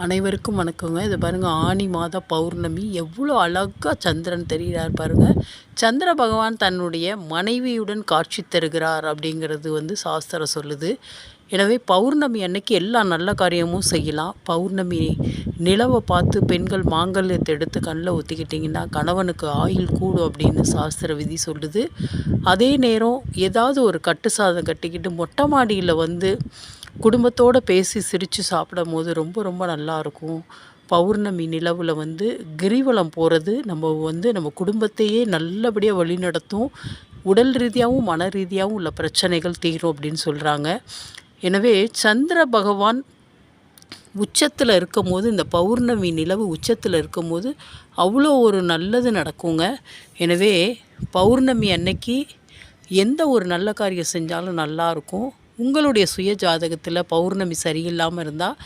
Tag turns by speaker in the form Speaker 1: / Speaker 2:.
Speaker 1: அனைவருக்கும் வணக்கங்க. இது பாருங்க ஆனி மாத பௌர்ணமி எவ்வளோ அழகா சந்திரன் தெரிகிறார் பாருங்க. சந்திர பகவான் தன்னுடைய மனைவியுடன் காட்சி தருகிறார் அப்படிங்கிறது சாஸ்திரம் சொல்லுது. எனவே பௌர்ணமி அன்னைக்கு எல்லா நல்ல காரியமும் செய்யலாம். பௌர்ணமி நிலவை பார்த்து பெண்கள் மாங்கல்யத்தை எடுத்து கண்ணில் ஊற்றிக்கிட்டிங்கன்னா கணவனுக்கு ஆயுள் கூடும் அப்படின்னு சாஸ்திர விதி சொல்லுது. அதே நேரம் ஏதாவது ஒரு கட்டு சாதம் கட்டிக்கிட்டு மொட்டை மாடியில் குடும்பத்தோடு பேசி சிரித்து சாப்பிடும்போது ரொம்ப ரொம்ப நல்லாயிருக்கும். பௌர்ணமி நிலவில் கிரிவலம் போகிறது நம்ம குடும்பத்தையே நல்லபடியாக வழிநடத்தும். உடல் ரீதியாகவும் மன ரீதியாகவும் உள்ள பிரச்சனைகள் தீரும் அப்படின்னு சொல்கிறாங்க. எனவே சந்திர பகவான் உச்சத்தில் இருக்கும்போது, இந்த பௌர்ணமி நிலவு உச்சத்தில் இருக்கும்போது அவ்வளோ ஒரு நல்லது நடக்குங்க. எனவே பௌர்ணமி அன்னைக்கு எந்த ஒரு நல்ல காரியம் செஞ்சாலும் நல்லாயிருக்கும். உங்களுடைய சுய ஜாதகத்தில் பௌர்ணமி சரியில்லாமல் இருந்தால்